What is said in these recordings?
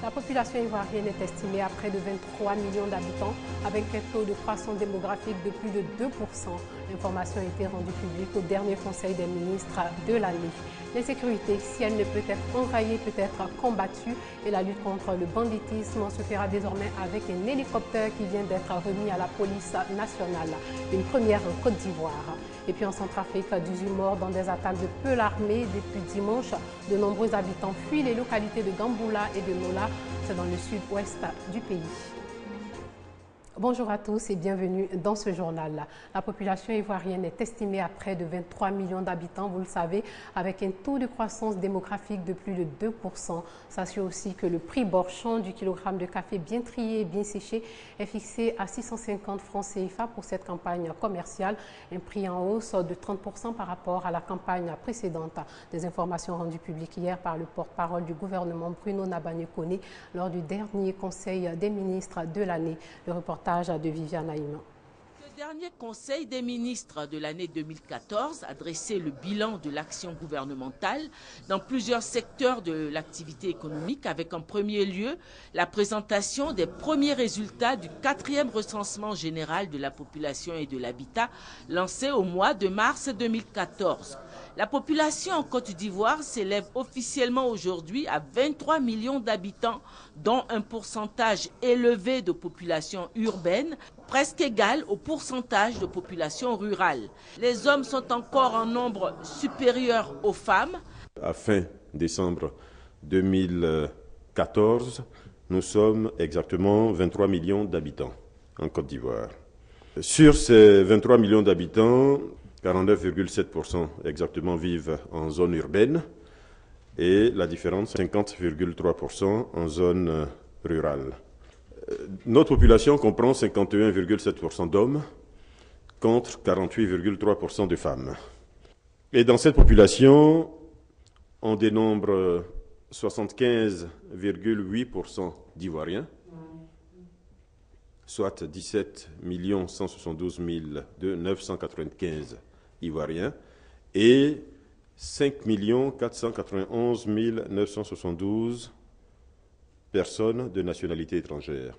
La population ivoirienne est estimée à près de 23 millions d'habitants, avec un taux de croissance démographique de plus de 2%. L'information a été rendue publique au dernier Conseil des ministres de l'année. L'insécurité, si elle ne peut être enrayée, peut être combattue, et la lutte contre le banditisme se fera désormais avec un hélicoptère qui vient d'être remis à la police nationale. Une première en Côte d'Ivoire. Et puis en Centrafrique, 18 morts dans des attaques de peu l'armée depuis dimanche. De nombreux habitants fuient les localités de Gamboula et de Nola. C'est dans le sud-ouest du pays. Bonjour à tous et bienvenue dans ce journal. La population ivoirienne est estimée à près de 23 millions d'habitants, vous le savez, avec un taux de croissance démographique de plus de 2%. Sachez aussi que le prix borchon du kilogramme de café bien trié et bien séché est fixé à 650 francs CFA pour cette campagne commerciale, un prix en hausse de 30% par rapport à la campagne précédente. Des informations rendues publiques hier par le porte-parole du gouvernement Bruno Nabagné-Koné lors du dernier Conseil des ministres de l'année. Le reportage de Viviane Aïma. Le dernier Conseil des ministres de l'année 2014 a dressé le bilan de l'action gouvernementale dans plusieurs secteurs de l'activité économique, avec en premier lieu la présentation des premiers résultats du 4e recensement général de la population et de l'habitat lancé au mois de mars 2014. La population en Côte d'Ivoire s'élève officiellement aujourd'hui à 23 millions d'habitants, dont un pourcentage élevé de population urbaine, presque égal au pourcentage de population rurale. Les hommes sont encore en nombre supérieur aux femmes. À fin décembre 2014, nous sommes exactement 23 millions d'habitants en Côte d'Ivoire. Sur ces 23 millions d'habitants, 49,7% exactement vivent en zone urbaine et la différence, 50,3% en zone rurale. Notre population comprend 51,7% d'hommes contre 48,3% de femmes. Et dans cette population, on dénombre 75,8% d'Ivoiriens, soit 17 172 995 Ivoiriens, et 5 491 972 personnes de nationalité étrangère,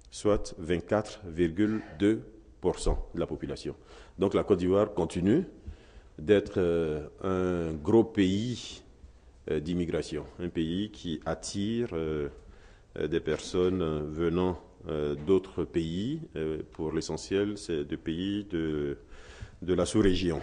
soit 24,2% de la population. Donc la Côte d'Ivoire continue d'être un gros pays d'immigration, un pays qui attire des personnes venant d'autres pays. Pour l'essentiel, c'est des pays de la sous-région.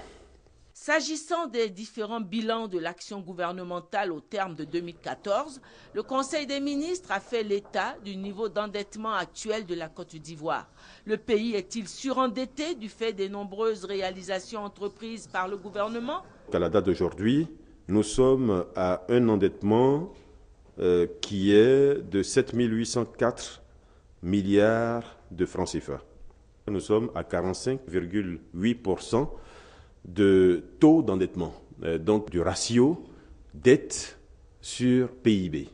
S'agissant des différents bilans de l'action gouvernementale au terme de 2014, le Conseil des ministres a fait l'état du niveau d'endettement actuel de la Côte d'Ivoire. Le pays est-il surendetté du fait des nombreuses réalisations entreprises par le gouvernement? À la date d'aujourd'hui, nous sommes à un endettement qui est de 7 804 milliards de francs CFA. Nous sommes à 45,8% de taux d'endettement, donc du ratio dette sur PIB,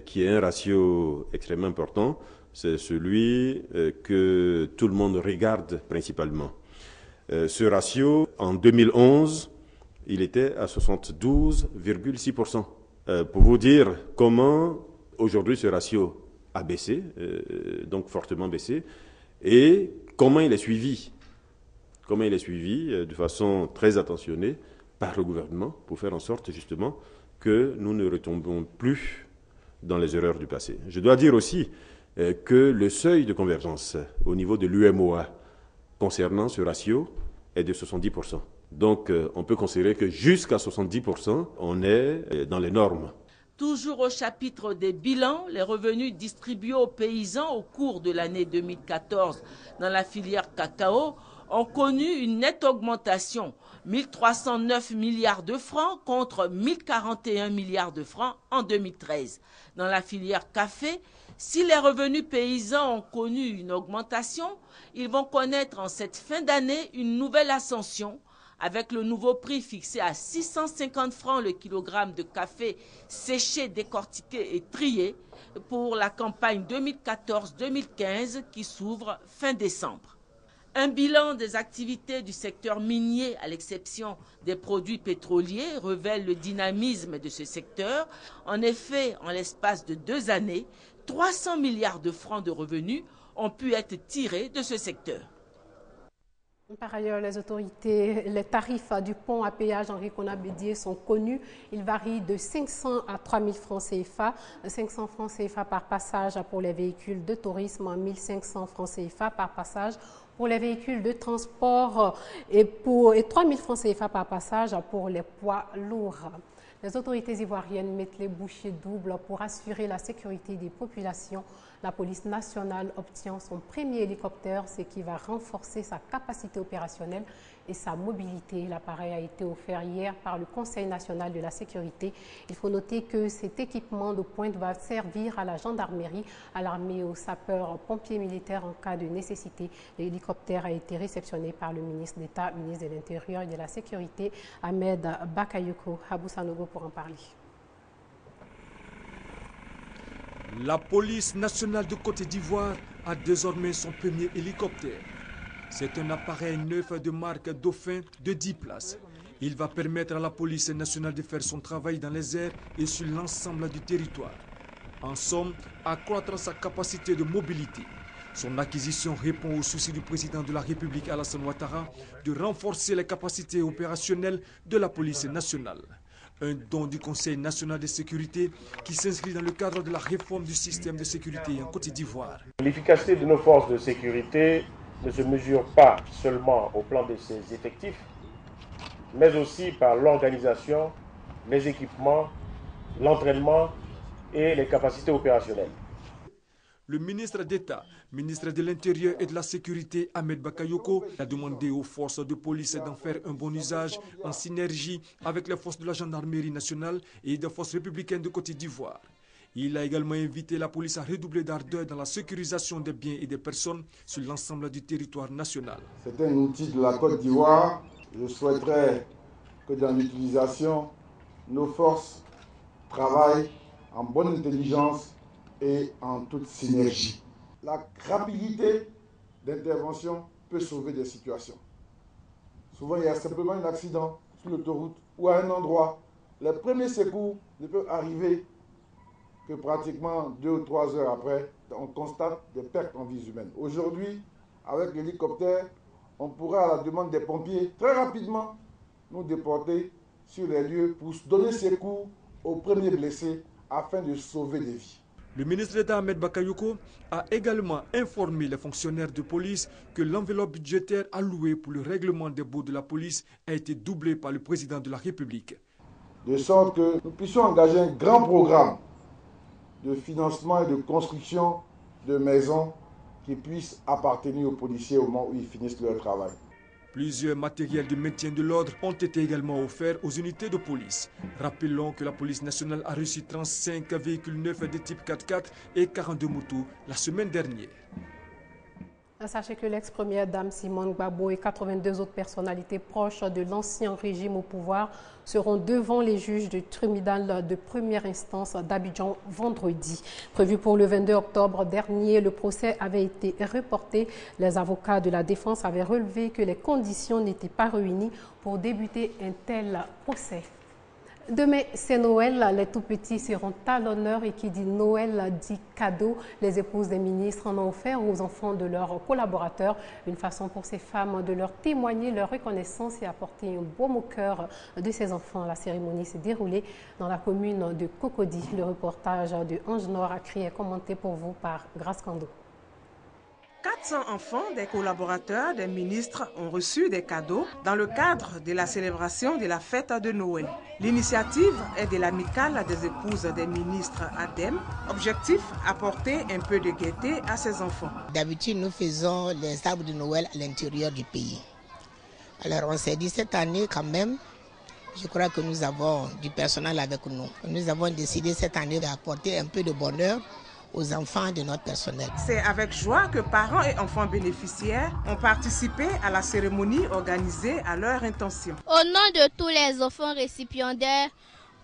qui est un ratio extrêmement important. C'est celui que tout le monde regarde principalement. Ce ratio, en 2011, il était à 72,6%. Pour vous dire comment aujourd'hui ce ratio a baissé, donc fortement baissé, et comment il est suivi. Comment il est suivi de façon très attentionnée par le gouvernement pour faire en sorte justement que nous ne retombons plus dans les erreurs du passé. Je dois dire aussi que le seuil de convergence au niveau de l'UMOA concernant ce ratio est de 70%. Donc on peut considérer que jusqu'à 70%, on est dans les normes. Toujours au chapitre des bilans, les revenus distribués aux paysans au cours de l'année 2014 dans la filière cacao ont connu une nette augmentation, 1 309 milliards de francs contre 1 041 milliards de francs en 2013. Dans la filière café, si les revenus paysans ont connu une augmentation, ils vont connaître en cette fin d'année une nouvelle ascension, avec le nouveau prix fixé à 650 francs le kilogramme de café séché, décortiqué et trié pour la campagne 2014-2015 qui s'ouvre fin décembre. Un bilan des activités du secteur minier, à l'exception des produits pétroliers, révèle le dynamisme de ce secteur. En effet, en l'espace de 2 années, 300 milliards de francs de revenus ont pu être tirés de ce secteur. Par ailleurs, les tarifs du pont à péage Henri Konan-Bédié sont connus. Ils varient de 500 à 3 000 francs CFA. 500 francs CFA par passage pour les véhicules de tourisme, 1 500 francs CFA par passage pour les véhicules de transport et 3 000 francs CFA par passage pour les poids lourds. Les autorités ivoiriennes mettent les bouchées doubles pour assurer la sécurité des populations. La police nationale obtient son premier hélicoptère, ce qui va renforcer sa capacité opérationnelle et sa mobilité. L'appareil a été offert hier par le Conseil national de la sécurité. Il faut noter que cet équipement de pointe va servir à la gendarmerie, à l'armée et aux sapeurs-pompiers militaires en cas de nécessité. L'hélicoptère a été réceptionné par le ministre d'État, ministre de l'Intérieur et de la Sécurité, Ahmed Bakayoko. Abou Sanogo pour en parler. La police nationale de Côte d'Ivoire a désormais son premier hélicoptère. C'est un appareil neuf de marque Dauphin de 10 places. Il va permettre à la police nationale de faire son travail dans les airs et sur l'ensemble du territoire. En somme, accroître sa capacité de mobilité. Son acquisition répond au souci du président de la République Alassane Ouattara de renforcer les capacités opérationnelles de la police nationale. Un don du Conseil national de sécurité qui s'inscrit dans le cadre de la réforme du système de sécurité en Côte d'Ivoire. L'efficacité de nos forces de sécurité ne se mesure pas seulement au plan de ses effectifs, mais aussi par l'organisation, les équipements, l'entraînement et les capacités opérationnelles. Le ministre d'État, ministre de l'Intérieur et de la Sécurité, Ahmed Bakayoko, a demandé aux forces de police d'en faire un bon usage en synergie avec les forces de la gendarmerie nationale et des forces républicaines de Côte d'Ivoire. Il a également invité la police à redoubler d'ardeur dans la sécurisation des biens et des personnes sur l'ensemble du territoire national. C'est un outil de la Côte d'Ivoire. Je souhaiterais que dans l'utilisation, nos forces travaillent en bonne intelligence et en toute synergie. La rapidité d'intervention peut sauver des situations. Souvent, il y a simplement un accident sur l'autoroute ou à un endroit. Les premiers secours ne peuvent arriver que pratiquement 2 ou 3 heures après. On constate des pertes en vies humaines. Aujourd'hui, avec l'hélicoptère, on pourra, à la demande des pompiers, très rapidement nous déporter sur les lieux pour donner secours aux premiers blessés afin de sauver des vies. Le ministre d'État Ahmed Bakayoko a également informé les fonctionnaires de police que l'enveloppe budgétaire allouée pour le règlement des baux de la police a été doublée par le président de la République. De sorte que nous puissions engager un grand programme de financement et de construction de maisons qui puissent appartenir aux policiers au moment où ils finissent leur travail. Plusieurs matériels de maintien de l'ordre ont été également offerts aux unités de police. Rappelons que la police nationale a reçu 35 véhicules neufs de type 4x4 et 42 motos la semaine dernière. Sachez que l'ex-première dame Simone Gbagbo et 82 autres personnalités proches de l'ancien régime au pouvoir seront devant les juges du tribunal de première instance d'Abidjan vendredi. Prévu pour le 22 octobre dernier, le procès avait été reporté. Les avocats de la défense avaient relevé que les conditions n'étaient pas réunies pour débuter un tel procès. Demain, c'est Noël. Les tout-petits seront à l'honneur et qui dit Noël dit cadeau. Les épouses des ministres en ont offert aux enfants de leurs collaborateurs. Une façon pour ces femmes de leur témoigner leur reconnaissance et apporter un baume au cœur de ces enfants. La cérémonie s'est déroulée dans la commune de Cocody. Le reportage de Ange Nord Acri est commenté pour vous par Grace Kando. 400 enfants des collaborateurs des ministres ont reçu des cadeaux dans le cadre de la célébration de la fête de Noël. L'initiative est de l'amicale des épouses des ministres ADEM. Objectif, apporter un peu de gaieté à ces enfants. D'habitude, nous faisons les arbres de Noël à l'intérieur du pays. Alors on s'est dit cette année quand même, je crois que nous avons du personnel avec nous. Nous avons décidé cette année d'apporter un peu de bonheur aux enfants de notre personnel. C'est avec joie que parents et enfants bénéficiaires ont participé à la cérémonie organisée à leur intention. Au nom de tous les enfants récipiendaires,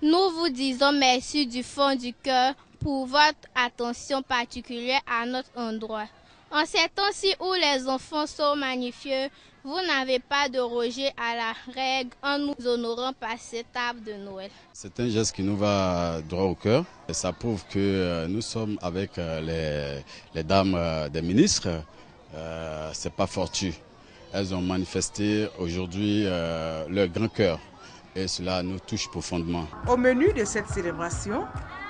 nous vous disons merci du fond du cœur pour votre attention particulière à notre endroit. En ces temps-ci où les enfants sont magnifiés, vous n'avez pas de rejet à la règle en nous honorant par cet arbre de Noël. C'est un geste qui nous va droit au cœur. Et ça prouve que nous sommes avec les dames des ministres. C'est pas fortuit. Elles ont manifesté aujourd'hui leur grand cœur. Et cela nous touche profondément. Au menu de cette célébration,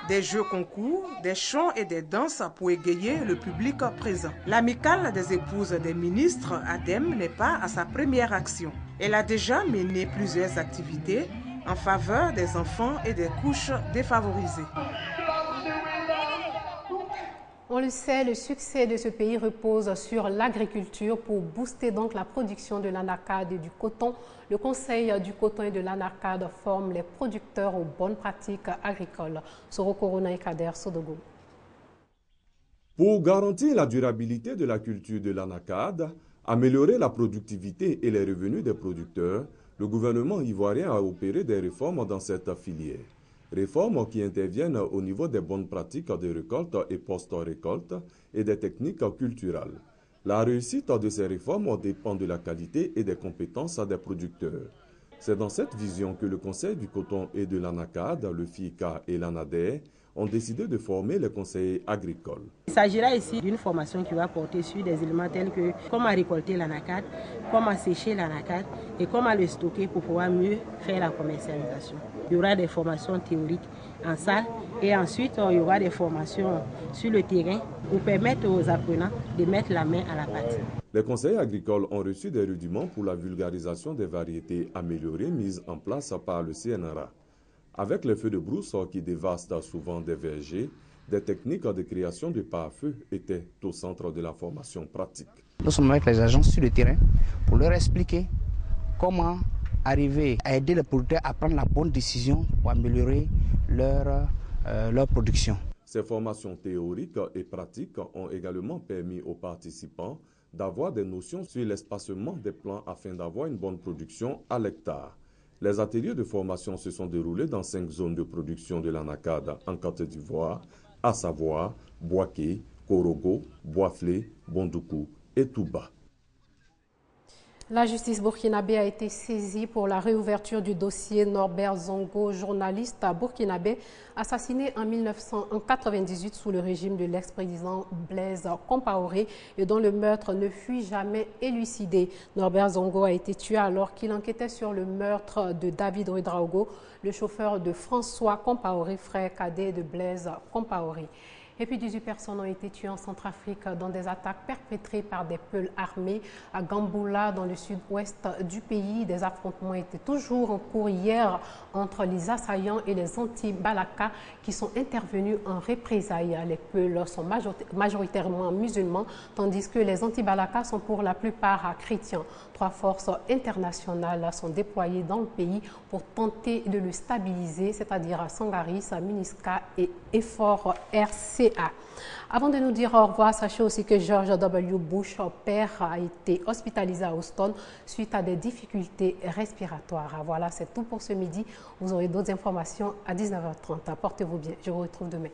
des jeux concours, des chants et des danses pour égayer le public présent. L'amicale des épouses des ministres, ADEM, n'est pas à sa première action. Elle a déjà mené plusieurs activités en faveur des enfants et des couches défavorisées. On le sait, le succès de ce pays repose sur l'agriculture pour booster donc la production de l'anacarde et du coton. Le Conseil du coton et de l'anacarde forme les producteurs aux bonnes pratiques agricoles. Soro Corona et Kader Sodogo. Pour garantir la durabilité de la culture de l'anacarde, améliorer la productivité et les revenus des producteurs, le gouvernement ivoirien a opéré des réformes dans cette filière. Réformes qui interviennent au niveau des bonnes pratiques de récolte et post-récolte et des techniques culturelles. La réussite de ces réformes dépend de la qualité et des compétences des producteurs. C'est dans cette vision que le Conseil du coton et de l'anacarde, le FICA et l'ANADER ont décidé de former les conseillers agricoles. Il s'agira ici d'une formation qui va porter sur des éléments tels que comment récolter l'anacarde, comment sécher l'anacarde et comment le stocker pour pouvoir mieux faire la commercialisation. Il y aura des formations théoriques en salle et ensuite il y aura des formations sur le terrain pour permettre aux apprenants de mettre la main à la pâte. Les conseillers agricoles ont reçu des rudiments pour la vulgarisation des variétés améliorées mises en place par le CNRA. Avec les feux de brousse qui dévastent souvent des vergers, des techniques de création de pare-feu étaient au centre de la formation pratique. Nous sommes avec les agents sur le terrain pour leur expliquer comment arriver à aider les producteurs à prendre la bonne décision pour améliorer leur production. Ces formations théoriques et pratiques ont également permis aux participants d'avoir des notions sur l'espacement des plants afin d'avoir une bonne production à l'hectare. Les ateliers de formation se sont déroulés dans 5 zones de production de l'anacarde en Côte d'Ivoire, à savoir Boaké, Korogo, Boaflé, Bondoukou et Touba. La justice burkinabé a été saisie pour la réouverture du dossier Norbert Zongo, journaliste burkinabé assassiné en 1998 sous le régime de l'ex-président Blaise Compaoré et dont le meurtre ne fut jamais élucidé. Norbert Zongo a été tué alors qu'il enquêtait sur le meurtre de David Ouedraogo, le chauffeur de François Compaoré, frère cadet de Blaise Compaoré. Et puis 18 personnes ont été tuées en Centrafrique dans des attaques perpétrées par des peuls armés à Gamboula, dans le sud-ouest du pays. Des affrontements étaient toujours en cours hier entre les assaillants et les anti-Balaka qui sont intervenus en représailles. Les peuls sont majoritairement musulmans, tandis que les anti-Balaka sont pour la plupart chrétiens. 3 forces internationales sont déployées dans le pays pour tenter de le stabiliser, c'est-à-dire à Sangaris, MINUSCA et EFOR RCA. Avant de nous dire au revoir, sachez aussi que George W. Bush, père, a été hospitalisé à Houston suite à des difficultés respiratoires. Voilà, c'est tout pour ce midi. Vous aurez d'autres informations à 19h30. Portez-vous bien. Je vous retrouve demain.